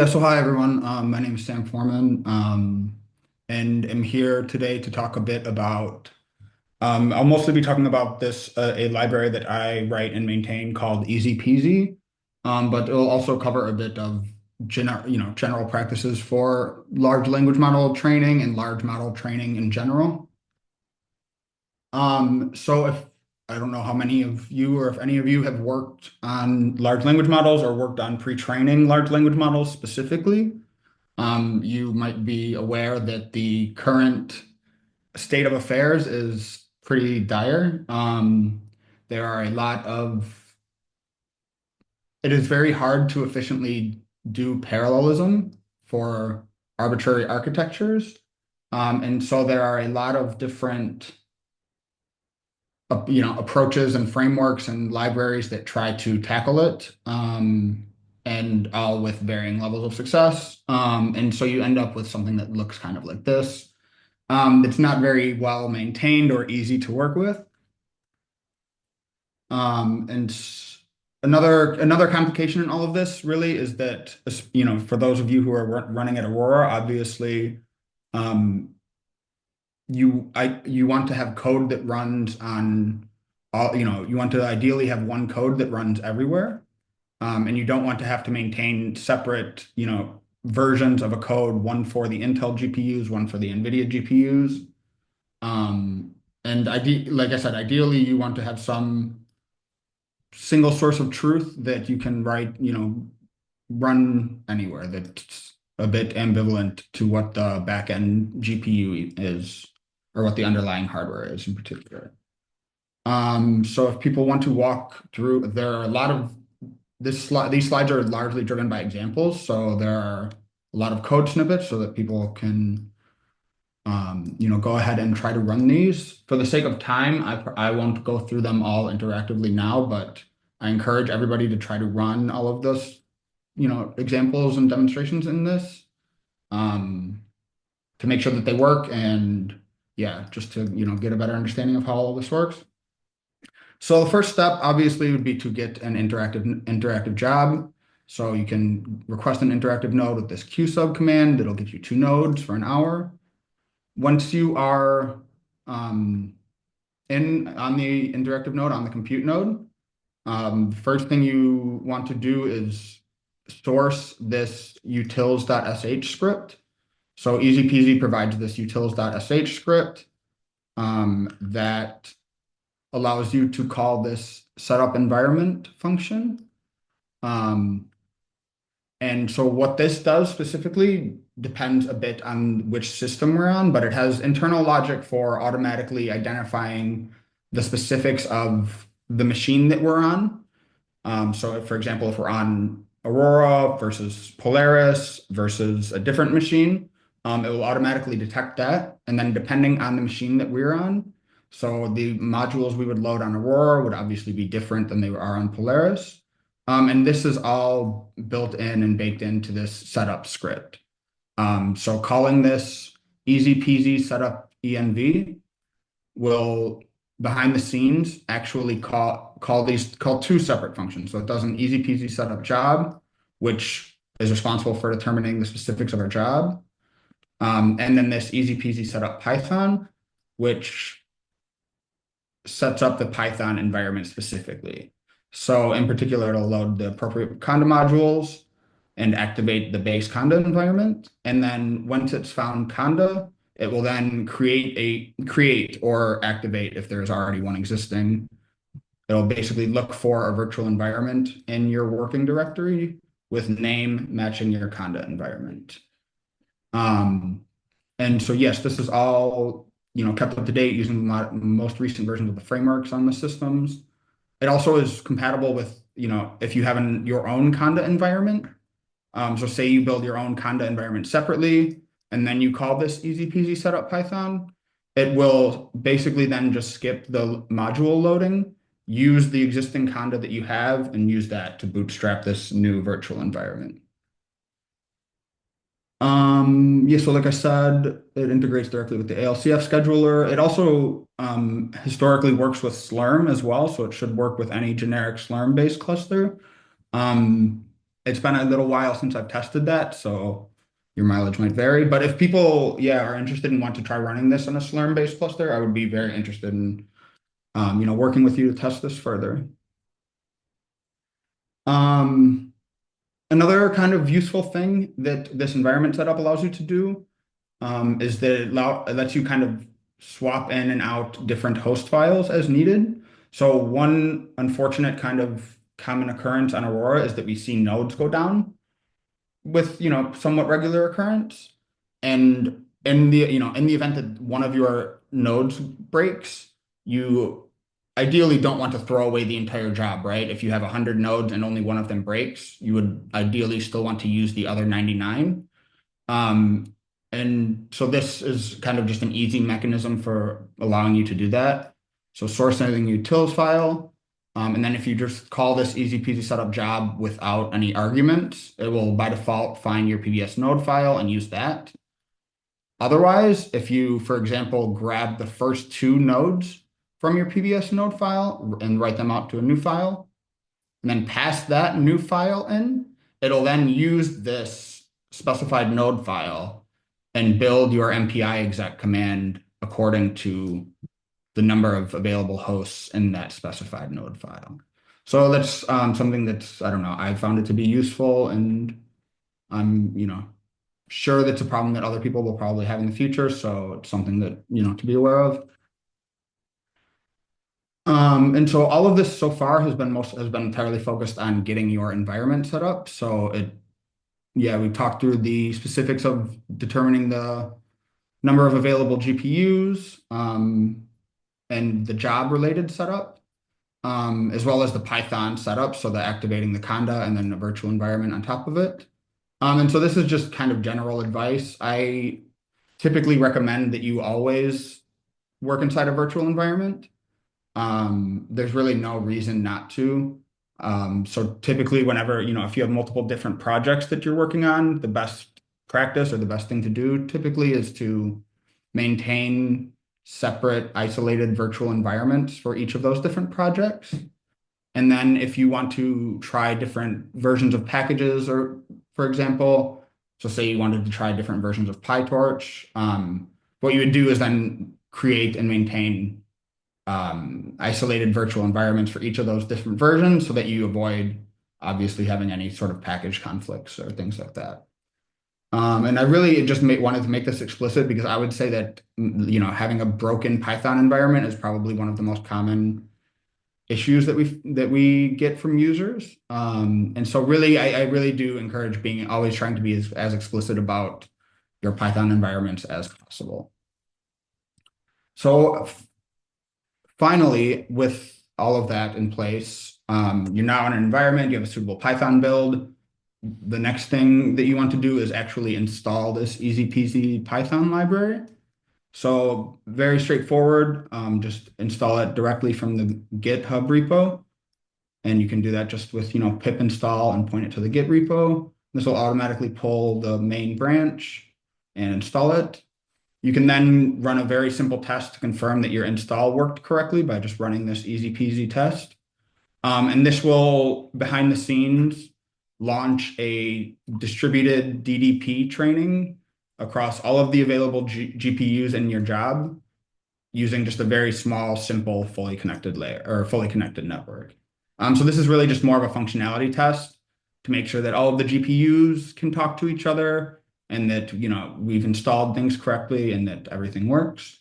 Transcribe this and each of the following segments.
Yeah, so hi everyone. My name is Sam Foreman, and I'm here today to talk a bit about. I'll mostly be talking about this a library that I write and maintain called ezpz, but it'll also cover a bit of general practices for large language model training and large model training in general. So if I don't know how many of you or if any of you have worked on large language models or worked on pre-training large language models specifically. You might be aware that the current state of affairs is pretty dire. There are a lot of, it is very hard to efficiently do parallelism for arbitrary architectures. And so there are a lot of different, approaches and frameworks and libraries that try to tackle it. And all with varying levels of success. And so you end up with something that looks kind of like this. It's not very well maintained or easy to work with. And another complication in all of this really is that, for those of you who are running at Aurora, obviously, um, you want to have code that runs on all, you want to ideally have one code that runs everywhere. And you don't want to have to maintain separate, versions of a code, one for the Intel GPUs, one for the NVIDIA GPUs. And like I said, ideally you want to have some single source of truth that you can write, run anywhere that's a bit ambivalent to what the backend GPU is or what the underlying hardware is in particular. So if people want to walk through, there are a lot of these slides are largely driven by examples, so there are a lot of code snippets so that people can, go ahead and try to run these. For the sake of time, I won't go through them all interactively now, but I encourage everybody to try to run all of those, examples and demonstrations in this, to make sure that they work and yeah, just to, get a better understanding of how all of this works. So the first step obviously would be to get an interactive job. So you can request an interactive node with this qsub command. It'll get you 2 nodes for an hour. Once you are in on the interactive node, on the compute node, first thing you want to do is source this utils.sh script. So ezpz provides this utils.sh script that allows you to call this setup environment function. And so what this does specifically depends a bit on which system we're on, but it has internal logic for automatically identifying the specifics of the machine that we're on. So if, for example, if we're on Aurora versus Polaris versus a different machine, it will automatically detect that. And then depending on the machine that we're on, so the modules we would load on Aurora would obviously be different than they are on Polaris. And this is all built in and baked into this setup script. So calling this easy peasy setup env will behind the scenes actually call two separate functions. So it does an easy peasy setup job, which is responsible for determining the specifics of our job. And then this easy peasy setup Python, which sets up the Python environment specifically. So in particular, it'll load the appropriate Conda modules and activate the base Conda environment. And then once it's found Conda, it will then create or activate if there's already one existing. It'll basically look for a virtual environment in your working directory with name matching your Conda environment. And so yes, this is all kept up to date using the most recent versions of the frameworks on the systems. It also is compatible with, if you have your own Conda environment. So say you build your own Conda environment separately, and then you call this easy peasy setup Python, it will basically then just skip the module loading, use the existing Conda that you have, and use that to bootstrap this new virtual environment. Yeah, so like I said, it integrates directly with the ALCF scheduler. It also historically works with Slurm as well, so it should work with any generic Slurm-based cluster. It's been a little while since I've tested that, so your mileage might vary. But if people, yeah, are interested and want to try running this on a Slurm-based cluster, I would be very interested in, working with you to test this further. Um, Another kind of useful thing that this environment setup allows you to do is that it lets you kind of swap in and out different host files as needed. So one unfortunate kind of common occurrence on Aurora is that we see nodes go down with, somewhat regular occurrence. And in the event that one of your nodes breaks, you ideally don't want to throw away the entire job, right? If you have 100 nodes and only one of them breaks, you would ideally still want to use the other 99. Um, and so this is kind of just an easy mechanism for allowing you to do that. So source anything utils file. And then if you just call this easy peasy setup job without any arguments, it will by default find your PBS node file and use that. Otherwise, if you, for example, grab the first two nodes from your PBS node file and write them out to a new file, and then pass that new file in, it'll then use this specified node file and build your MPI exec command according to the number of available hosts in that specified node file. So that's something that's, I don't know, I found it to be useful, and I'm, sure that's a problem that other people will probably have in the future. So it's something that, to be aware of. And so all of this so far has been entirely focused on getting your environment set up. So we talked through the specifics of determining the number of available GPUs, and the job related setup, as well as the Python setup. So the activating the conda and then a virtual environment on top of it. And so this is just kind of general advice. I typically recommend that you always work inside a virtual environment. There's really no reason not to. So typically whenever, if you have multiple different projects that you're working on, the best practice or the best thing to do typically is to maintain separate isolated virtual environments for each of those different projects. And then if you want to try different versions of packages, or for example, so say you wanted to try different versions of PyTorch, what you would do is then create and maintain isolated virtual environments for each of those different versions so that you avoid obviously having any sort of package conflicts or things like that. And I really just wanted to make this explicit because I would say that, having a broken Python environment is probably one of the most common issues that we get from users. And so really, I really do encourage always trying to be as explicit about your Python environments as possible. So finally, with all of that in place, you're now in an environment, you have a suitable Python build. The next thing that you want to do is actually install this easy peasy Python library. So very straightforward, just install it directly from the GitHub repo. And you can do that just with, pip install and point it to the Git repo. This will automatically pull the main branch and install it. You can then run a very simple test to confirm that your install worked correctly by just running this easy peasy test. And this will, behind the scenes, launch a distributed DDP training across all of the available GPUs in your job using just a very small, simple, fully connected layer or fully connected network. So this is really just more of a functionality test to make sure that all of the GPUs can talk to each other and that, we've installed things correctly and that everything works.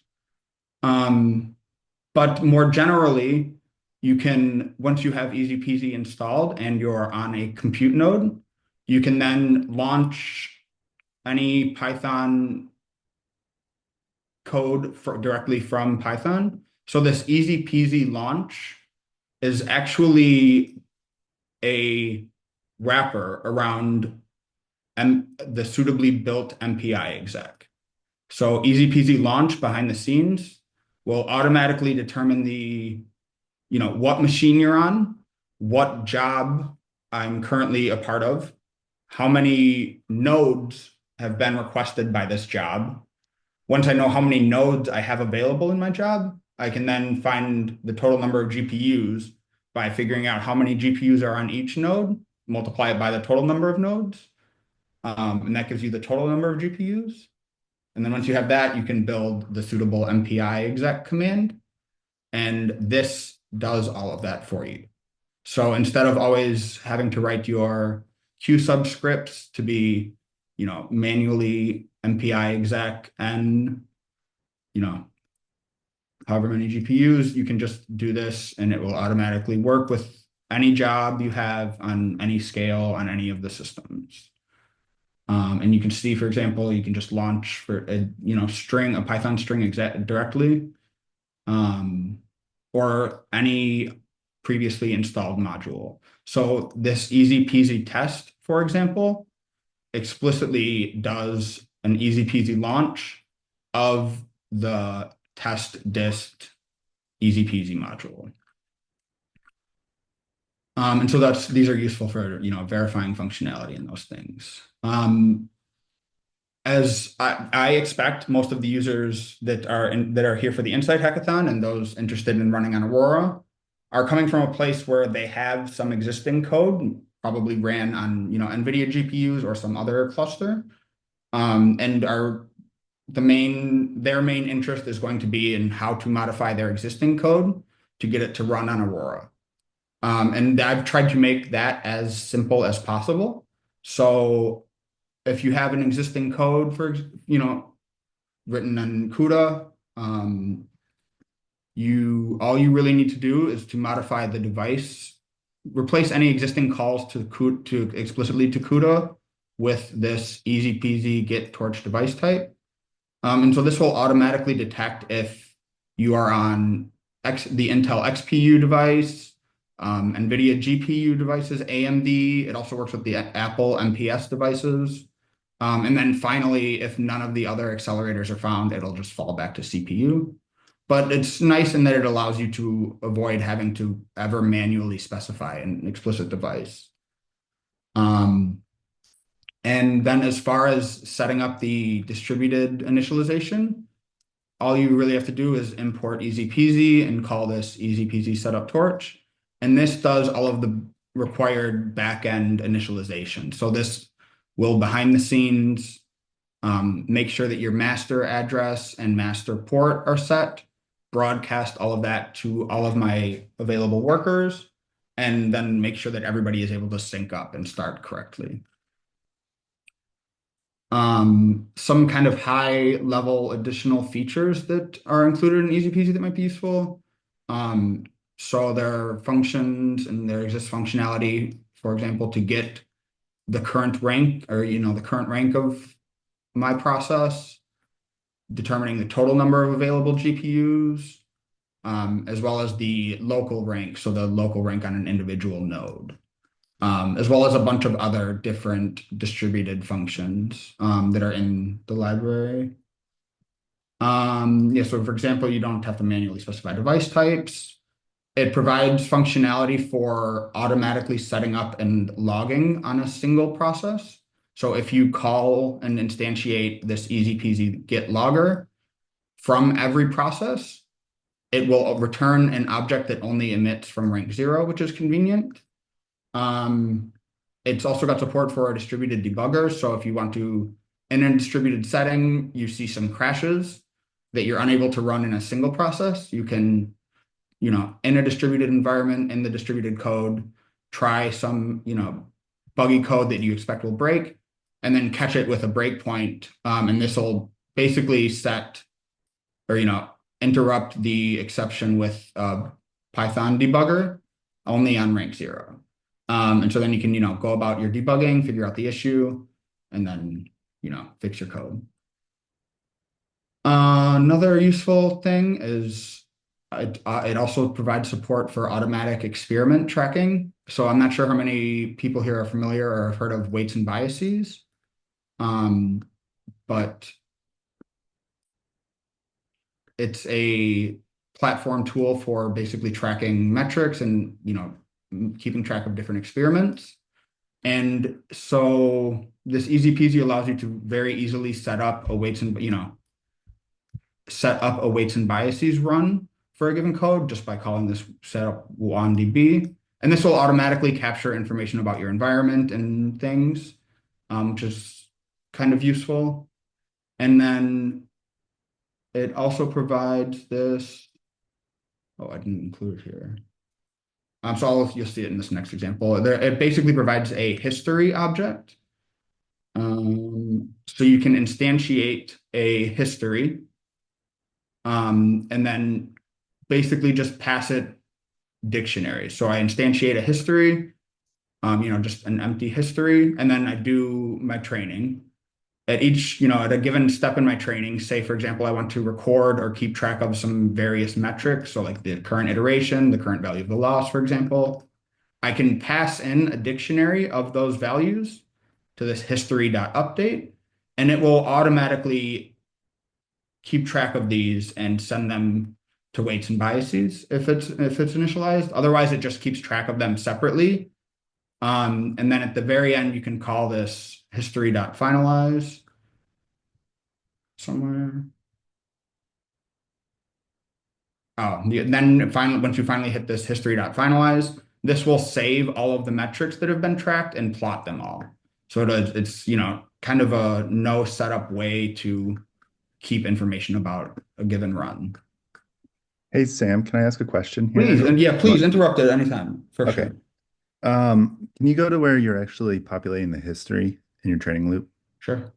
But more generally, you can, once you have easy peasy installed and you're on a compute node, you can then launch any Python code directly from Python. So this easy peasy launch is actually a wrapper around the suitably built MPI exec. So easy peasy launch behind the scenes will automatically determine what machine you're on, what job I'm currently a part of, how many nodes have been requested by this job. Once I know how many nodes I have available in my job, I can then find the total number of GPUs by figuring out how many GPUs are on each node multiply it by the total number of nodes. And that gives you the total number of GPUs. And then once you have that, you can build the suitable MPI exec command. And this does all of that for you. So instead of always having to write your Q subscripts to be, manually MPI exec and, however many GPUs, you can just do this and it will automatically work with any job you have on any scale on any of the systems. And you can see, for example, you can just launch for a Python string exec directly, or any previously installed module. So this easy peasy test, for example, explicitly does an easy peasy launch of the test dist easy peasy module. And so these are useful for, verifying functionality and those things. As I expect, most of the users that are here for the Insight Hackathon and those interested in running on Aurora are coming from a place where they have some existing code, probably ran on, NVIDIA GPUs or some other cluster, and their main interest is going to be in how to modify their existing code to get it to run on Aurora. And I've tried to make that as simple as possible. So if you have an existing code written on CUDA, all you really need to do is to modify the device, replace any existing calls explicitly to CUDA with this easy peasy get torch device type. And so this will automatically detect if you are on the Intel XPU device, NVIDIA GPU devices, AMD. It also works with the Apple MPS devices. And then finally, if none of the other accelerators are found, it'll just fall back to CPU. But it's nice in that it allows you to avoid having to ever manually specify an explicit device. And then as far as setting up the distributed initialization, all you really have to do is import easy peasy and call this easy peasy setup torch. And this does all of the required backend initialization. So this will behind the scenes make sure that your master address and master port are set, broadcast all of that to all of my available workers, and then make sure that everybody is able to sync up and start correctly. Some kind of high level additional features that are included in Easy Peasy that might be useful. So there are functions and there exists functionality, for example, to get the current rank or, the current rank of my process, determining the total number of available GPUs, as well as the local rank. So the local rank on an individual node. As well as a bunch of other different distributed functions that are in the library. So for example, you don't have to manually specify device types. It provides functionality for automatically setting up and logging on a single process. So if you call and instantiate this easy peasy git logger from every process, it will return an object that only emits from rank 0, which is convenient. It's also got support for a distributed debugger. So if you want to, in a distributed setting, you see some crashes that you're unable to run in a single process, you can, in a distributed environment, in the distributed code, try some, buggy code that you expect will break, and then catch it with a breakpoint. And this will basically set or, interrupt the exception with Python debugger only on rank 0. And so then you can, go about your debugging, figure out the issue, and then, fix your code. Another useful thing is it also provides support for automatic experiment tracking. So I'm not sure how many people here are familiar or have heard of weights and biases, but it's a platform tool for basically tracking metrics and, keeping track of different experiments. And so this easy peasy allows you to very easily set up a weights and, biases run for a given code just by calling this setup OneDB. And this will automatically capture information about your environment and things, which is kind of useful. And then it also provides this. Oh, I didn't include it here. So you'll see it in this next example. It basically provides a history object. So you can instantiate a history, and then basically just pass it dictionary. So I instantiate a history, just an empty history, and then I do my training. At a given step in my training, say, for example, I want to record or keep track of some various metrics, so like the current iteration, the current value of the loss, for example, I can pass in a dictionary of those values to this history.update, and it will automatically keep track of these and send them to weights and biases if it's initialized. Otherwise, it just keeps track of them separately. And then at the very end, you can call this history.finalize somewhere. Then finally, once you finally hit this history.finalize, this will save all of the metrics that have been tracked and plot them all. So it's kind of a no setup way to keep information about a given run. Hey Sam, can I ask a question here? Please, and yeah, please interrupt at any time, for Okay. sure. Can you go to where you're actually populating the history in your training loop? Sure.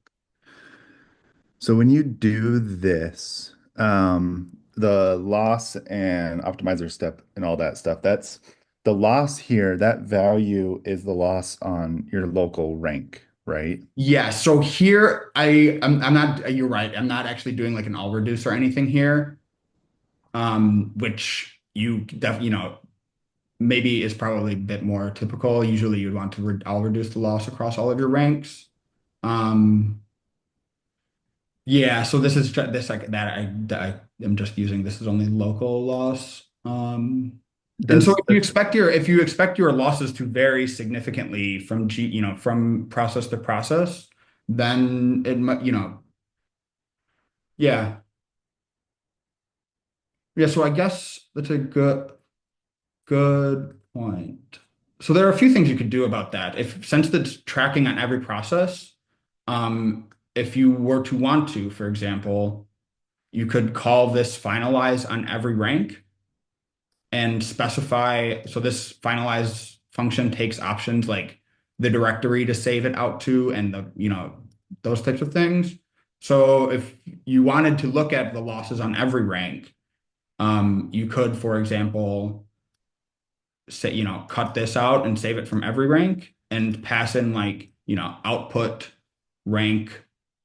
So when you do this, the loss and optimizer step and all that stuff, that's the loss here, that value is the loss on your local rank, right? Yeah, so here I'm not, you're right. I'm not actually doing like an all reduce or anything here. Which maybe is probably a bit more typical. Usually you'd want to all reduce the loss across all of your ranks. Um, yeah, so this is this like that I am just using this is only local loss. And so Does if you expect your losses to vary significantly from process to process, then it might, yeah. Yeah, so I guess that's a good point. So there are a few things you could do about that. If since it's tracking on every process, if you were to want to, for example, you could call this finalize on every rank and specify. So this finalize function takes options like the directory to save it out to and those types of things. So if you wanted to look at the losses on every rank, you could, for example, say, cut this out and save it from every rank and pass in like, output rank,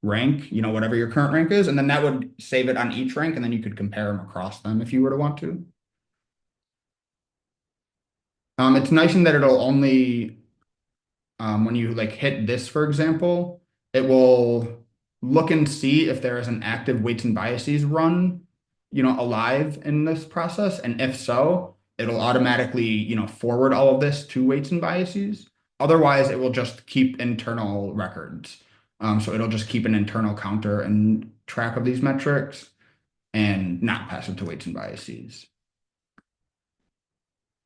whatever your current rank is. And then that would save it on each rank. And then you could compare them across them if you were to want to. It's nice in that it'll only, when you like hit this, for example, it will look and see if there is an active weights and biases run, alive in this process. And if so, it'll automatically, forward all of this to weights and biases. Otherwise, it will just keep internal records. So it'll just keep an internal counter and track of these metrics and not pass it to weights and biases.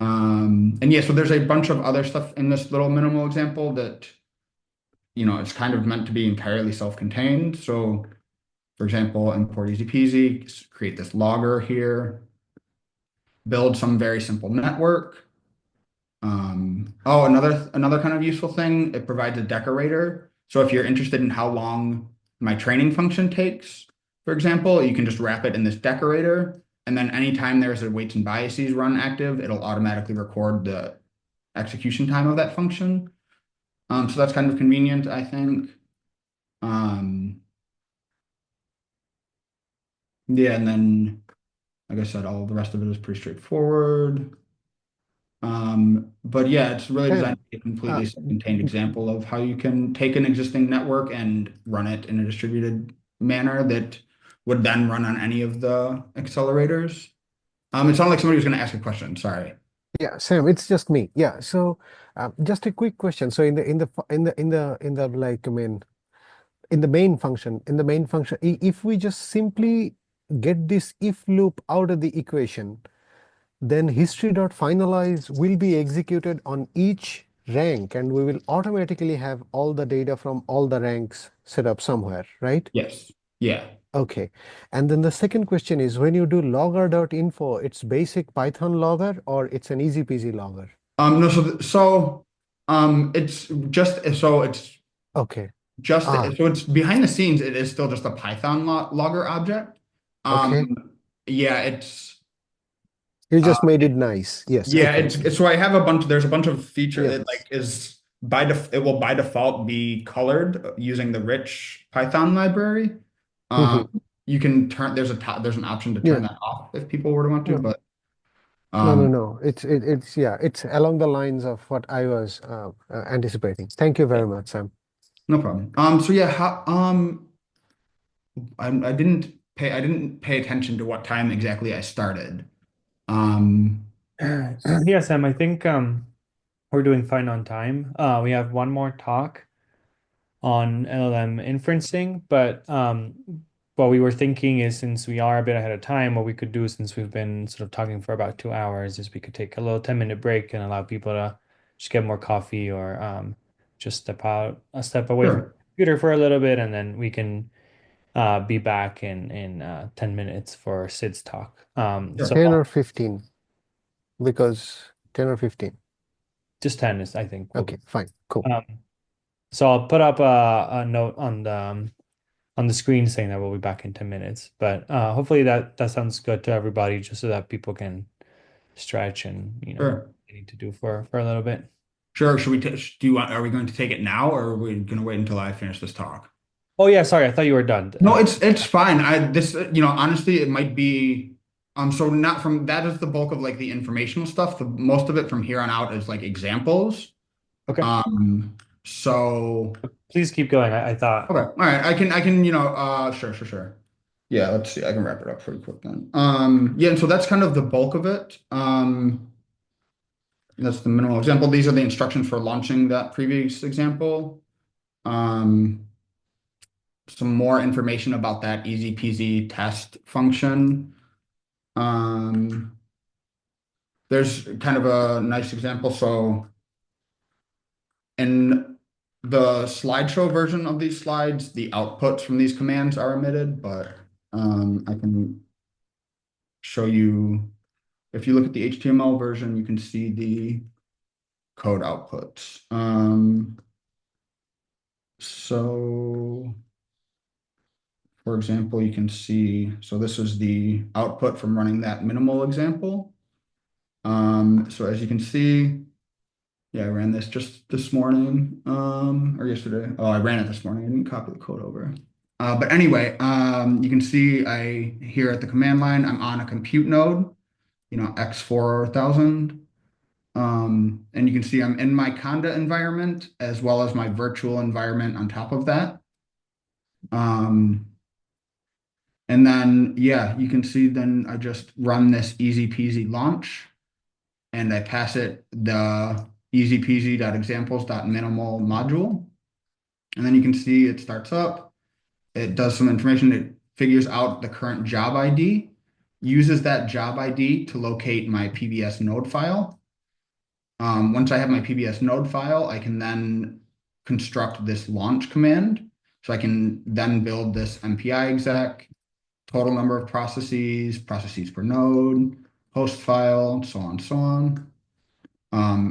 And yeah, so there's a bunch of other stuff in this little minimal example that, it's kind of meant to be entirely self-contained. So for example, import ezpz, create this logger here, build some very simple network. Another kind of useful thing, it provides a decorator. So if you're interested in how long my training function takes, for example, you can just wrap it in this decorator. And then anytime there's a weights and biases run active, it'll automatically record the execution time of that function. So that's kind of convenient, I think. Yeah, and then, like I said, all the rest of it is pretty straightforward. But yeah, it's really Sam, designed to be a completely uh, self-contained example of how you can take an existing network and run it in a distributed manner that would then run on any of the accelerators. It sounded like somebody was going to ask a question. Sorry. yeah, Sam, it's just me. Yeah, so just a quick question. So in the like, I mean, in the main function, if we just simply get this if loop out of the equation, then history.finalize will be executed on each rank, and we will automatically have all the data from all the ranks set up somewhere, right? Yes. Yeah. Okay. And then the second question is, when you do logger.info, it's basic Python logger or it's an easy peasy logger? No, it's Okay. just Ah, so it's behind the scenes. It is still just a Python logger object. okay. Yeah, it's You uh, just made it nice. Yes. yeah, Okay. so I have a bunch. There's a bunch of feature. It like Yes. is by def it will by default be colored using the rich Python library. Um, Hmm. you can turn there's an option to turn Yeah. that off if people were to want to, No, but no, no, um, no. It's yeah, it's along the lines of what I was anticipating. Thank you yeah, very much, Sam. no problem. So yeah, I didn't pay attention to what time exactly I started. Um, Yeah, Sam, I think we're doing fine on time. We have one more talk on LLM inferencing, but what we were thinking is since we are a bit ahead of time, what we could do since we've been sort of talking for about 2 hours is we could take a little 10-minute break and allow people to just get more coffee or just step away from the sure, computer for a little bit, and then we can be back in 10 minutes for Sid's talk. sure, So 10 or 15, because 10 or 15. just 10 is, I think, will be. Okay, fine. Cool. So I'll put up a note on the screen saying that we'll be back in 10 minutes. But hopefully that sounds good to everybody, just so that people can stretch and sure. they need to do for a little bit. Sure. Should we do you want, are we going to take it now or are we going to wait until I finish this talk? Oh yeah, sorry, I thought you were done. No, it's fine. Honestly, it might be so not from that is the bulk of like the informational stuff. The most of it from here on out is like examples. Okay, So please keep going. I thought. okay. All right. I can, sure. Yeah, let's see. I can wrap it up pretty quick then. Yeah, and so that's kind of the bulk of it. That's the minimal example. These are the instructions for launching that previous example. Um, some more information about that easy peasy test function. Um, there's kind of a nice example. So in the slideshow version of these slides, the outputs from these commands are emitted, but I can show you, if you look at the HTML version, you can see the code outputs. So for example, you can see, so this is the output from running that minimal example. So as you can see, yeah, I ran this just this morning, or yesterday. Oh, I ran it this morning. I didn't copy the code over. But anyway, you can see here at the command line, I'm on a compute node, X4000. And you can see I'm in my Conda environment as well as my virtual environment on top of that. And then, yeah, you can see then I just run this easy peasy launch and I pass it the easy peasy.examples.minimal module. And then you can see it starts up. It does some information. It figures out the current job ID, uses that job ID to locate my PBS node file. Once I have my PBS node file, I can then construct this launch command. So I can then build this MPI exec, total number of processes, processes per node, host file, so on, so on.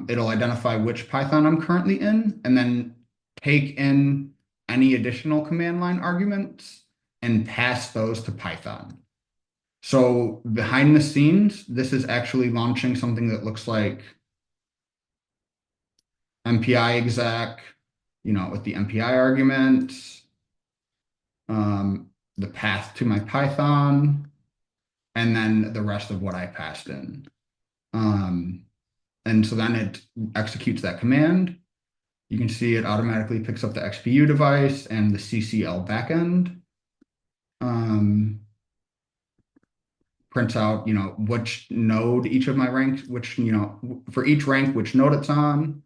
It'll identify which Python I'm currently in, and then take in any additional command line arguments and pass those to Python. So behind the scenes, this is actually launching something that looks like MPI exec, with the MPI arguments, the path to my Python, and then the rest of what I passed in. And so then it executes that command. You can see it automatically picks up the XPU device and the CCL backend. Prints out, which node each of my ranks, for each rank, which node it's on.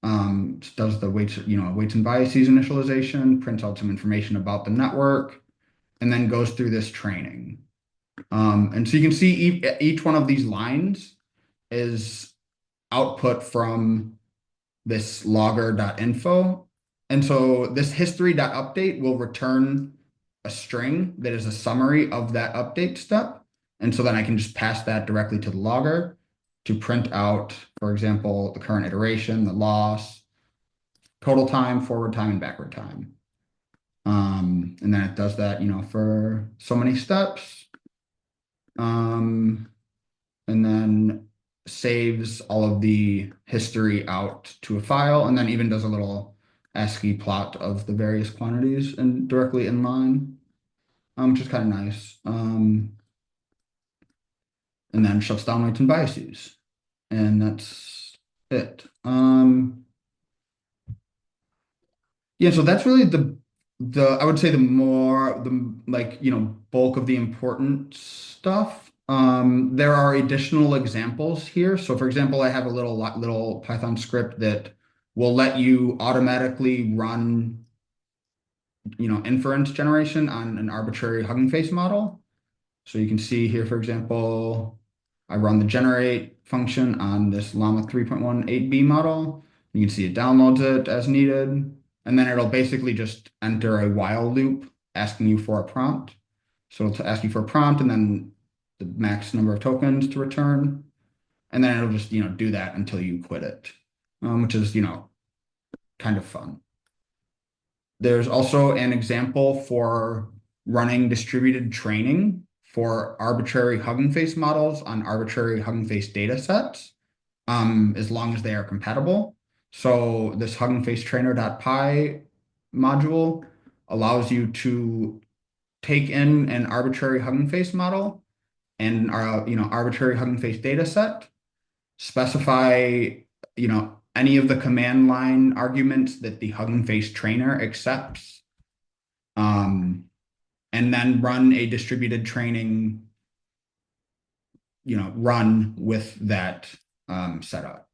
Does the weights and biases initialization, prints out some information about the network, and then goes through this training. And so you can see each one of these lines is output from this logger.info. And so this history.update will return a string that is a summary of that update step. And so then I can just pass that directly to the logger to print out, for example, the current iteration, the loss, total time, forward time, and backward time. And then it does that, for so many steps. And then saves all of the history out to a file, and then even does a little ASCII plot of the various quantities and directly in line, which is kind of nice. And then shuts down weights and biases, and that's it. Yeah, so that's really I would say the bulk of the important stuff. There are additional examples here. So for example, I have a little Python script that will let you automatically run, inference generation on an arbitrary Hugging Face model. So you can see here, for example, I run the generate function on this Llama 3.18b model. You can see it downloads it as needed. And then it'll basically just enter a while loop asking you for a prompt. So it'll ask you for a prompt and then the max number of tokens to return. And then it'll just, do that until you quit it, which is, kind of fun. There's also an example for running distributed training for arbitrary Hugging Face models on arbitrary Hugging Face data sets, as long as they are compatible. So this Hugging Face trainer.py module allows you to take in an arbitrary Hugging Face model and arbitrary Hugging Face data set, specify any of the command line arguments that the Hugging Face trainer accepts, and then run a distributed training run with that setup.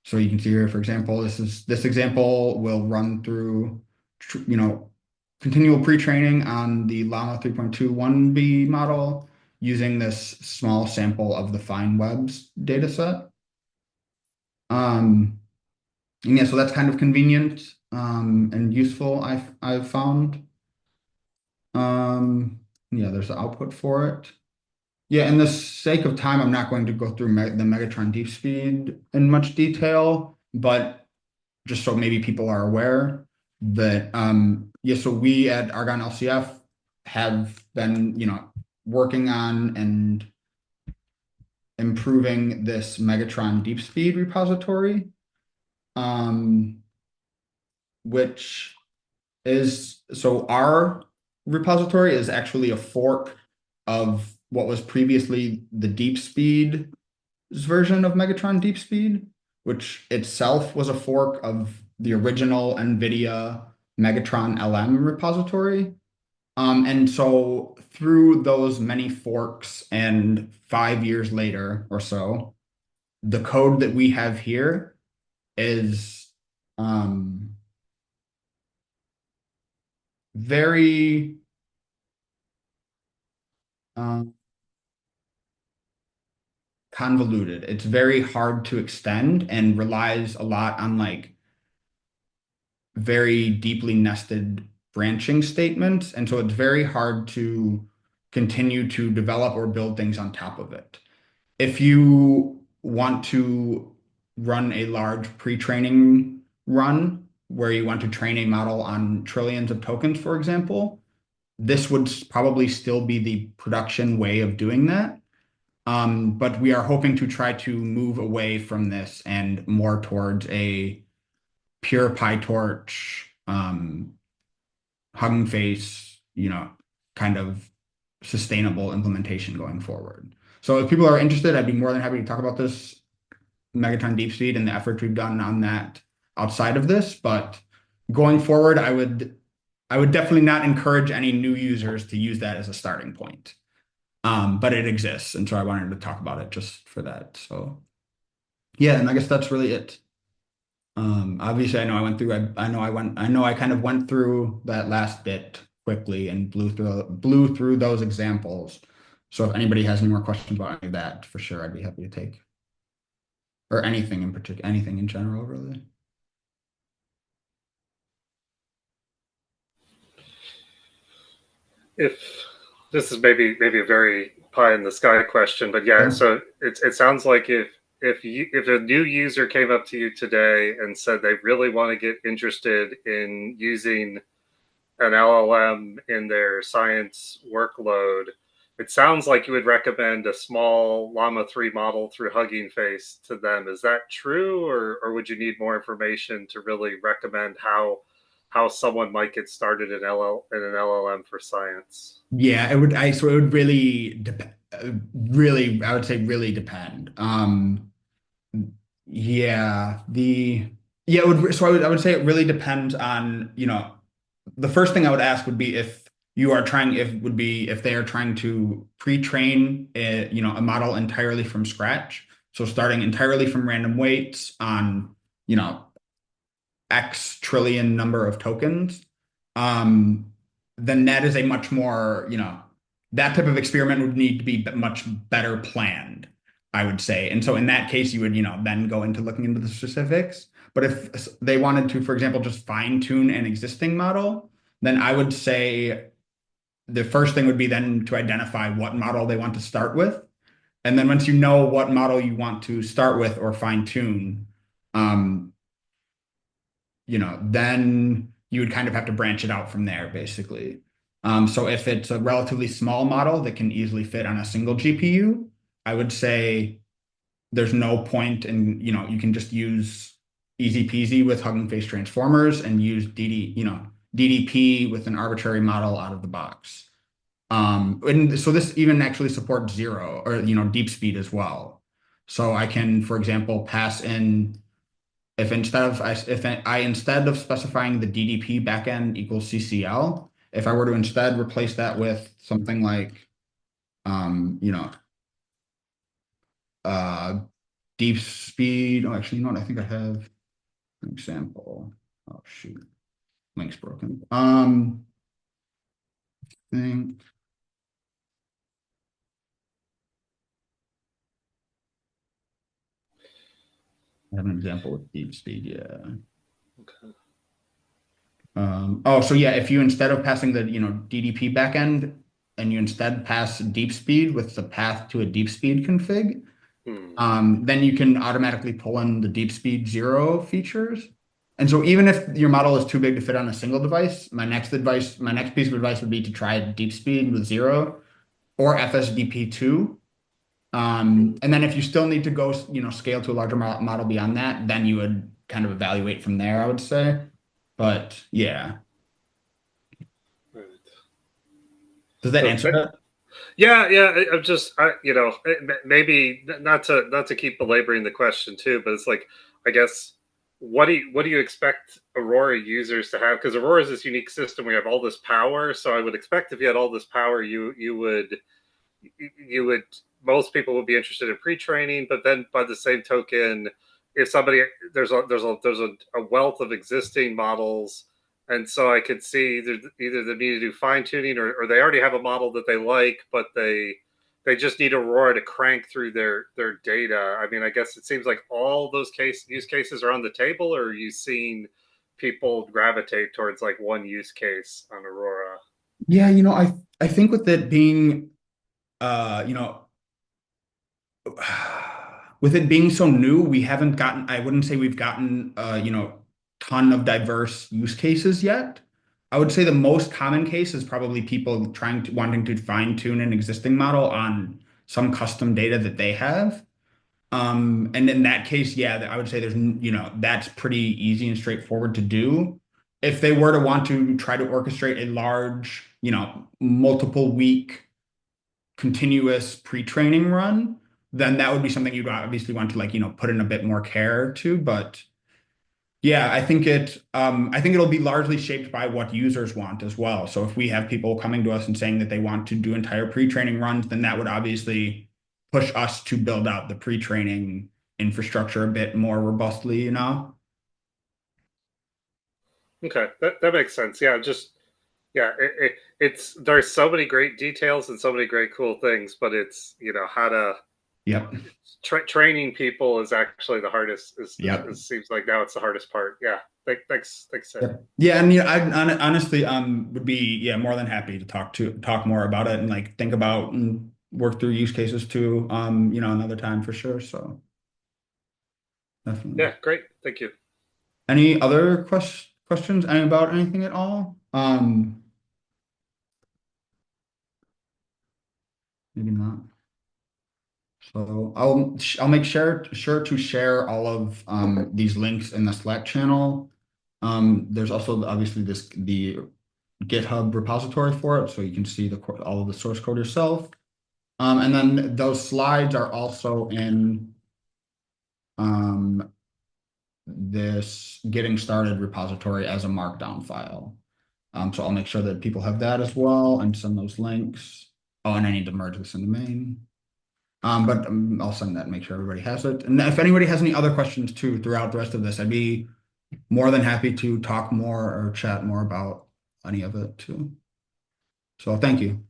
So you can see here, for example, this example will run through, continual pre-training on the Llama 3.21b model using this small sample of the fine webs data set. And yeah, so that's kind of convenient and useful, I've found. Yeah, there's the output for it. Yeah, in the sake of time, I'm not going to go through the Megatron-DeepSpeed in much detail, but just so maybe people are aware that, yeah, so we at Argonne LCF have been, working on and improving this Megatron-DeepSpeed repository, which is, so our repository is actually a fork of what was previously the DeepSpeed's version of Megatron-DeepSpeed, which itself was a fork of the original NVIDIA Megatron LM repository. And so through those many forks and 5 years later or so, the code that we have here is very convoluted. It's very hard to extend and relies a lot on very deeply nested branching statements. And so it's very hard to continue to develop or build things on top of it. If you want to run a large pre-training run where you want to train a model on trillions of tokens, for example, this would probably still be the production way of doing that. But we are hoping to try to move away from this and more towards a pure PyTorch, Hugging Face, kind of sustainable implementation going forward. So if people are interested, I'd be more than happy to talk about this Megatron-DeepSpeed and the efforts we've done on that outside of this. But going forward, I would definitely not encourage any new users to use that as a starting point. But it exists, and so I wanted to talk about it just for that. So yeah, and I guess that's really it. Obviously, I know I kind of went through that last bit quickly and blew through those examples. So if anybody has any more questions about any of that, for sure, I'd be happy to take. Or anything in particular, anything in general, really. If this is maybe a very pie in the sky question, but yeah, Sure. so it sounds like if a new user came up to you today and said they really want to get interested in using an LLM in their science workload, it sounds like you would recommend a small Llama 3 model through Hugging Face to them. Is that true, or would you need more information to really recommend how someone might get started in an LLM for science? Yeah, so it would really depend, really, I would say really depend. Yeah, I would say it really depends on, the first thing I would ask would be if they are trying to pre-train a model entirely from scratch. So starting entirely from random weights on, you know, X trillion number of tokens, um, then that is a much more, that type of experiment would need to be much better planned, I would say. And so in that case, you would, then go into looking into the specifics. But if they wanted to, for example, just fine tune an existing model, then I would say the first thing would be then to identify what model they want to start with. And then once you know what model you want to start with or fine tune, um, then you would kind of have to branch it out from there, basically. So if it's a relatively small model that can easily fit on a single GPU, I would say there's no point in, you can just use easy peasy with Hugging Face transformers and use DDP with an arbitrary model out of the box. And so this even actually supports zero or, DeepSpeed as well. So I can, for example, pass in if instead of specifying the DDP backend equals CCL, if I were to instead replace that with something like, um, you know, uh, deep speed. Oh, actually, you know what? I think I have an example. Oh, shoot. Link's broken. Thing. I have an example with deep speed. Yeah. Okay. Oh, so yeah, if you instead of passing the, DDP backend and you instead pass deep speed with the path to a deep speed config, then you can automatically pull in the deep speed zero features. And so even if your model is too big to fit on a single device, my next piece of advice would be to try deep speed with zero or FSDP2. And then if you still need to go, scale to a larger model beyond that, then you would kind of evaluate from there, I would say. But yeah. Right. Does that answer that? Yeah. I'm just, maybe not to keep belaboring the question too, but it's like, I guess, what do you expect Aurora users to have? Because Aurora is this unique system where you have all this power. So I would expect if you had all this power, you would most people would be interested in pre-training. But then by the same token, if somebody there's a wealth of existing models. And so I could see either they need to do fine tuning or they already have a model that they like, but they just need Aurora to crank through their data. I mean, I guess it seems like all those use cases are on the table, or are you seeing people gravitate towards like one use case on Aurora? Yeah, I think with it being, uh, you know, with it being so new, I wouldn't say we've gotten, ton of diverse use cases yet. I would say the most common case is probably people wanting to fine tune an existing model on some custom data that they have. And in that case, yeah, I would say that's pretty easy and straightforward to do. If they were to want to try to orchestrate a large, multiple week continuous pre-training run, then that would be something you'd obviously want to put in a bit more care to. But yeah, I think it'll be largely shaped by what users want as well. So if we have people coming to us and saying that they want to do entire pre-training runs, then that would obviously push us to build out the pre-training infrastructure a bit more robustly. Okay, that makes sense. Yeah, just Yeah, there's so many great details and so many great cool things, but it's how to Yep. training people is actually the hardest. Yep. It seems like now it's the hardest part. Yeah. Thanks, Sid. Yep. Yeah, and I honestly would be more than happy to talk more about it and like think about and work through use cases too. Another time for sure. So definitely. Yeah, great. Thank you. Any other questions about anything at all? Maybe not. So I'll make sure to share all of these links in the Slack channel. There's also obviously the GitHub repository for it, so you can see all of the source code yourself. And then those slides are also in this getting started repository as a markdown file. So I'll make sure that people have that as well and send those links. Oh, and I need to merge this into main. But I'll send that and make sure everybody has it. And if anybody has any other questions too throughout the rest of this, I'd be more than happy to talk more or chat more about any of it too. So thank you.